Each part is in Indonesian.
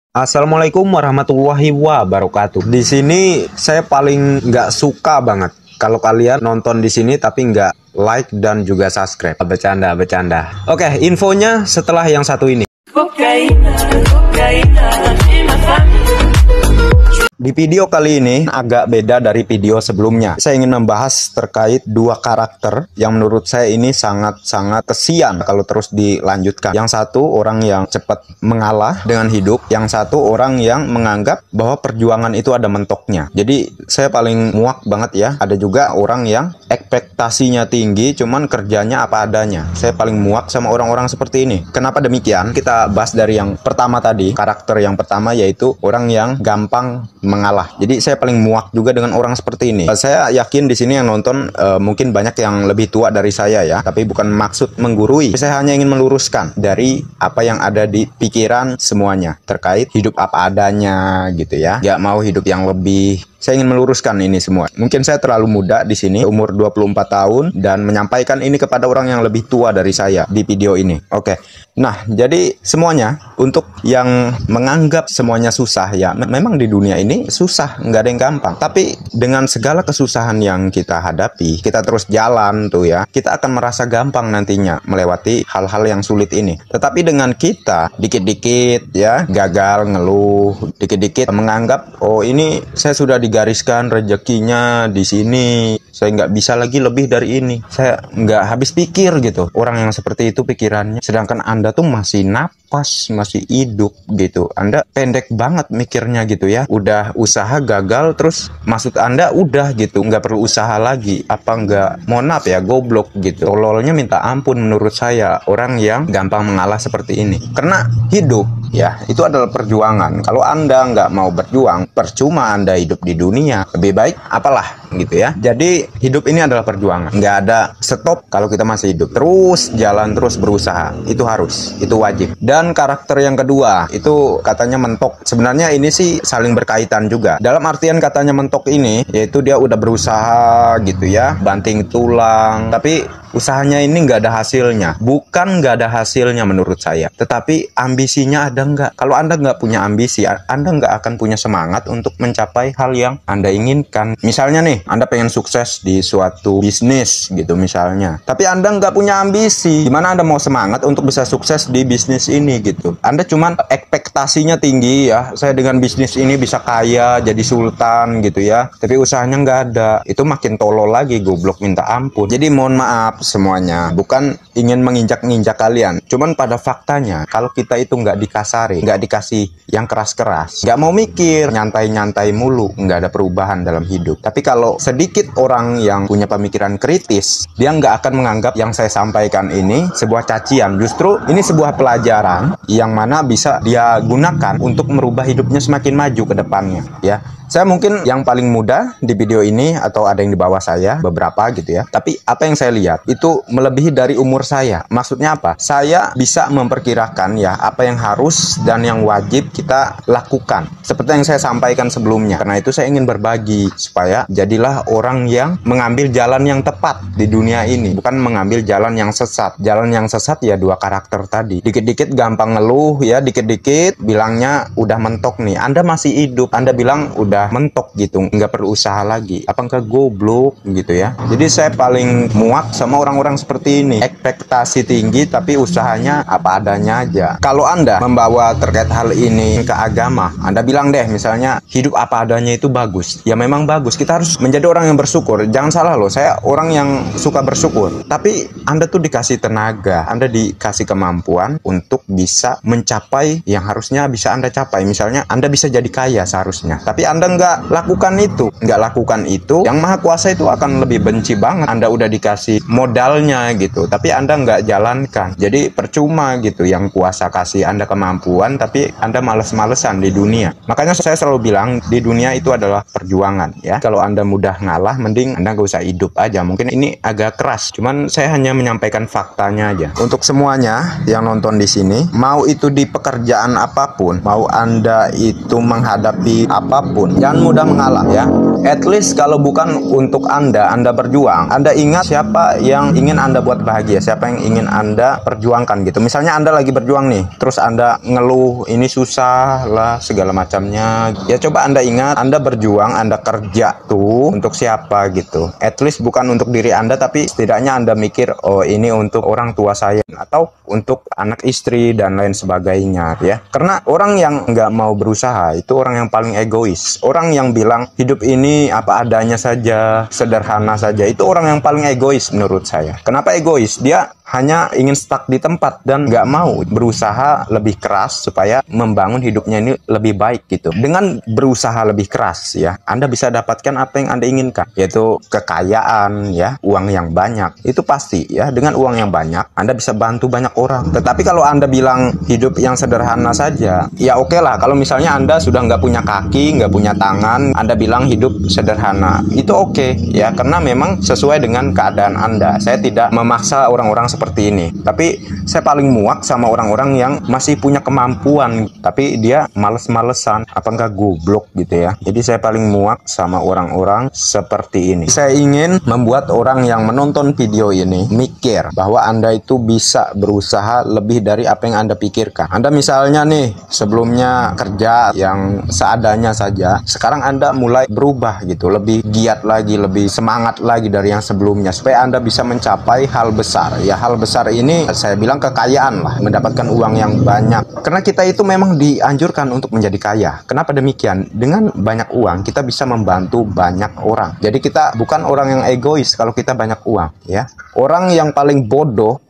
Assalamualaikum warahmatullahi wabarakatuh. Di sini saya paling nggak suka banget kalau kalian nonton di sini tapi nggak like dan juga subscribe. Bercanda. Oke, infonya setelah yang satu ini. Di video kali ini agak beda dari video sebelumnya. Saya ingin membahas terkait dua karakter yang menurut saya ini sangat-sangat kesian kalau terus dilanjutkan. Yang satu orang yang cepat mengalah dengan hidup, yang satu orang yang menganggap bahwa perjuangan itu ada mentoknya. Jadi saya paling muak banget ya. Ada juga orang yang ekspektasinya tinggi cuman kerjanya apa adanya. Saya paling muak sama orang-orang seperti ini. Kenapa demikian? Kita bahas dari yang pertama tadi. Karakter yang pertama yaitu orang yang gampang mengalah. Jadi saya paling muak juga dengan orang seperti ini. Saya yakin di sini yang nonton mungkin banyak yang lebih tua dari saya ya, tapi bukan maksud menggurui. Saya hanya ingin meluruskan dari apa yang ada di pikiran semuanya terkait hidup apa adanya gitu ya. Gak mau hidup yang lebih. Saya ingin meluruskan ini semua. Mungkin saya terlalu muda di sini, umur 24 tahun dan menyampaikan ini kepada orang yang lebih tua dari saya di video ini. Oke. Nah, jadi semuanya untuk yang menganggap semuanya susah ya, memang di dunia ini susah, nggak ada yang gampang. Tapi dengan segala kesusahan yang kita hadapi, kita terus jalan tuh ya, kita akan merasa gampang nantinya melewati hal-hal yang sulit ini. Tetapi dengan kita dikit-dikit ya gagal, ngeluh, dikit-dikit menganggap oh ini saya sudah digariskan rezekinya di sini, saya nggak bisa lagi lebih dari ini, saya nggak habis pikir gitu. Orang yang seperti itu pikirannya, sedangkan Anda tuh masih napas, masih hidup gitu. Anda pendek banget mikirnya gitu ya. Udah usaha gagal, terus maksud Anda udah gitu, nggak perlu usaha lagi. Apa nggak, mohon maaf ya, goblok gitu. Tololnya minta ampun menurut saya orang yang gampang mengalah seperti ini. Karena hidup ya, itu adalah perjuangan. Kalau Anda nggak mau berjuang, percuma Anda hidup di dunia. Lebih baik apalah gitu ya. Jadi hidup ini adalah perjuangan. Nggak ada stop kalau kita masih hidup. Terus jalan, terus berusaha. Itu harus, itu wajib. Dan karakter yang kedua, itu katanya mentok. Sebenarnya ini sih saling berkaitan juga. Dalam artian katanya mentok ini, yaitu dia udah berusaha gitu ya, banting tulang. Tapi usahanya ini nggak ada hasilnya. Bukan nggak ada hasilnya menurut saya, tetapi ambisinya ada nggak? Kalau Anda nggak punya ambisi, Anda nggak akan punya semangat untuk mencapai hal yang Anda inginkan. Misalnya nih, Anda pengen sukses di suatu bisnis gitu misalnya, tapi Anda nggak punya ambisi. Gimana Anda mau semangat untuk bisa sukses di bisnis ini gitu? Anda cuman ekspektasinya tinggi ya, saya dengan bisnis ini bisa kaya, jadi sultan gitu ya, tapi usahanya nggak ada. Itu makin tolol lagi, goblok minta ampun. Jadi mohon maaf semuanya, bukan ingin menginjak-injak kalian, cuman pada faktanya kalau kita itu nggak dikasari, nggak dikasih yang keras-keras, nggak mau mikir, nyantai-nyantai mulu, nggak ada perubahan dalam hidup. Tapi kalau sedikit orang yang punya pemikiran kritis, dia nggak akan menganggap yang saya sampaikan ini sebuah cacian. Justru ini sebuah pelajaran yang mana bisa dia gunakan untuk merubah hidupnya semakin maju ke depannya ya. Saya mungkin yang paling muda di video ini, atau ada yang di bawah saya, beberapa gitu ya. Tapi apa yang saya lihat, itu melebihi dari umur saya. Maksudnya apa? Saya bisa memperkirakan ya, apa yang harus dan yang wajib kita lakukan. Seperti yang saya sampaikan sebelumnya. Karena itu saya ingin berbagi, supaya jadilah orang yang mengambil jalan yang tepat di dunia ini. Bukan mengambil jalan yang sesat. Jalan yang sesat ya dua karakter tadi. Dikit-dikit gampang ngeluh ya, dikit-dikit bilangnya udah mentok nih. Anda masih hidup, Anda bilang udah mentok gitu, nggak perlu usaha lagi. Apa enggak goblok gitu ya. Jadi saya paling muak sama orang-orang seperti ini. Ekspektasi tinggi tapi usahanya apa adanya aja. Kalau Anda membawa terkait hal ini ke agama, Anda bilang deh misalnya hidup apa adanya itu bagus. Ya memang bagus, kita harus menjadi orang yang bersyukur. Jangan salah loh, saya orang yang suka bersyukur. Tapi Anda tuh dikasih tenaga, Anda dikasih kemampuan untuk bisa mencapai yang harusnya bisa Anda capai. Misalnya Anda bisa jadi kaya seharusnya, tapi Anda nggak lakukan itu, yang maha kuasa itu akan lebih benci banget. Anda udah dikasih modalnya gitu, tapi Anda nggak jalankan. Jadi percuma gitu, yang kuasa kasih Anda kemampuan, tapi Anda males-malesan di dunia. Makanya saya selalu bilang, di dunia itu adalah perjuangan ya. Kalau Anda mudah ngalah, mending Anda nggak usah hidup aja. Mungkin ini agak keras, cuman saya hanya menyampaikan faktanya aja. Untuk semuanya yang nonton di sini, mau itu di pekerjaan apapun, mau Anda itu menghadapi apapun, Jangan mudah mengalah ya. At least kalau bukan untuk Anda berjuang, Anda ingat siapa yang ingin Anda buat bahagia, siapa yang ingin Anda perjuangkan gitu. Misalnya Anda lagi berjuang nih, terus Anda ngeluh ini susah lah segala macamnya. Ya coba Anda ingat, Anda berjuang, Anda kerja tuh untuk siapa gitu. At least bukan untuk diri Anda, tapi setidaknya Anda mikir, oh ini untuk orang tua saya atau untuk anak istri dan lain sebagainya ya. Karena orang yang nggak mau berusaha itu orang yang paling egois. Orang yang bilang hidup ini apa adanya saja, sederhana saja, itu orang yang paling egois menurut saya. Kenapa egois? Dia hanya ingin stuck di tempat dan nggak mau berusaha lebih keras supaya membangun hidupnya ini lebih baik gitu. Dengan berusaha lebih keras ya, Anda bisa dapatkan apa yang Anda inginkan, yaitu kekayaan ya, uang yang banyak. Itu pasti ya, dengan uang yang banyak Anda bisa bantu banyak orang. Tetapi kalau Anda bilang hidup yang sederhana saja, ya oke lah. Kalau misalnya Anda sudah nggak punya kaki, nggak punya tangan, Anda bilang hidup sederhana, itu oke ya, karena memang sesuai dengan keadaan Anda. Saya tidak memaksa orang-orang seperti ini, tapi saya paling muak sama orang-orang yang masih punya kemampuan tapi dia males-malesan, apa enggak goblok gitu ya. Jadi saya paling muak sama orang-orang seperti ini. Saya ingin membuat orang yang menonton video ini mikir bahwa Anda itu bisa berusaha lebih dari apa yang Anda pikirkan. Anda misalnya nih sebelumnya kerja yang seadanya saja, sekarang Anda mulai berubah gitu, lebih giat lagi, lebih semangat lagi dari yang sebelumnya supaya Anda bisa mencapai hal besar ya. Hal besar ini saya bilang kekayaan lah, mendapatkan uang yang banyak. Karena kita itu memang dianjurkan untuk menjadi kaya. Kenapa demikian? Dengan banyak uang kita bisa membantu banyak orang. Jadi kita bukan orang yang egois kalau kita banyak uang ya. Orang yang paling bodoh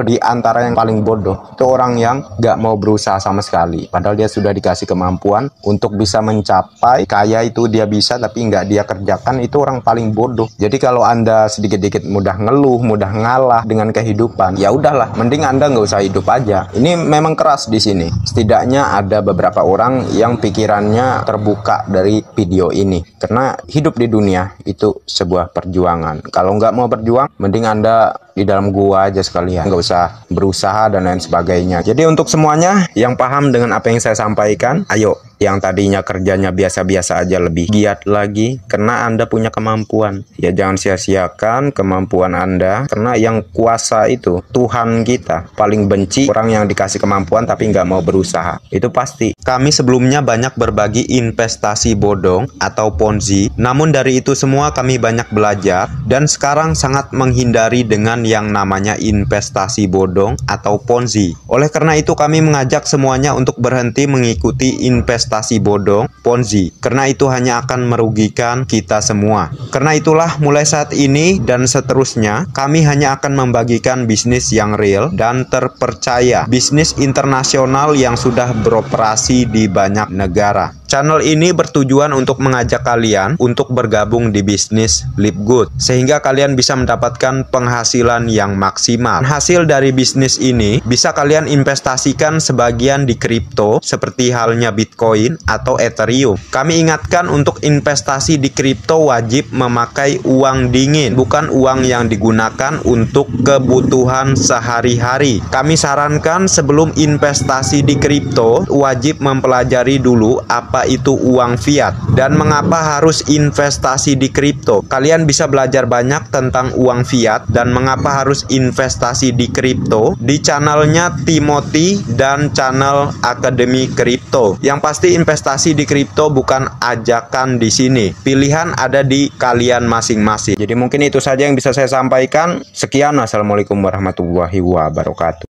di antara yang paling bodoh itu orang yang gak mau berusaha sama sekali. Padahal dia sudah dikasih kemampuan untuk bisa mencapai kaya itu, dia bisa tapi nggak dia kerjakan, itu orang paling bodoh. Jadi kalau Anda sedikit-sedikit mudah ngeluh, mudah ngalah dengan kehidupan, ya udahlah, mending Anda nggak usah hidup aja. Ini memang keras di sini. Setidaknya ada beberapa orang yang pikirannya terbuka dari video ini. Karena hidup di dunia itu sebuah perjuangan. Kalau nggak mau berjuang, mending Anda di dalam gua aja sekalian, nggak usah berusaha dan lain sebagainya. Jadi untuk semuanya yang paham dengan apa yang saya sampaikan, ayo yang tadinya kerjanya biasa-biasa aja lebih giat lagi karena Anda punya kemampuan. Ya jangan sia-siakan kemampuan Anda, karena yang kuasa itu Tuhan kita. Paling benci orang yang dikasih kemampuan tapi nggak mau berusaha. Itu pasti. Kami sebelumnya banyak berbagi investasi bodong atau ponzi, namun dari itu semua kami banyak belajar dan sekarang sangat menghindari dengan yang namanya investasi bodong atau ponzi. Oleh karena itu kami mengajak semuanya untuk berhenti mengikuti investasi bodong, ponzi, karena itu hanya akan merugikan kita semua. Karena itulah mulai saat ini dan seterusnya kami hanya akan membagikan bisnis yang real dan terpercaya, bisnis internasional yang sudah beroperasi di banyak negara. Channel ini bertujuan untuk mengajak kalian untuk bergabung di bisnis Live Good, sehingga kalian bisa mendapatkan penghasilan yang maksimal. Hasil dari bisnis ini bisa kalian investasikan sebagian di kripto seperti halnya Bitcoin atau Ethereum. Kami ingatkan untuk investasi di kripto wajib memakai uang dingin, bukan uang yang digunakan untuk kebutuhan sehari-hari. Kami sarankan sebelum investasi di kripto wajib mempelajari dulu apa itu uang fiat dan mengapa harus investasi di kripto. Kalian bisa belajar banyak tentang uang fiat dan mengapa harus investasi di kripto di channelnya Timothy dan channel Akademi Kripto. Yang pasti investasi di kripto bukan ajakan di sini. Pilihan ada di kalian masing-masing. Jadi mungkin itu saja yang bisa saya sampaikan. Sekian, assalamualaikum warahmatullahi wabarakatuh.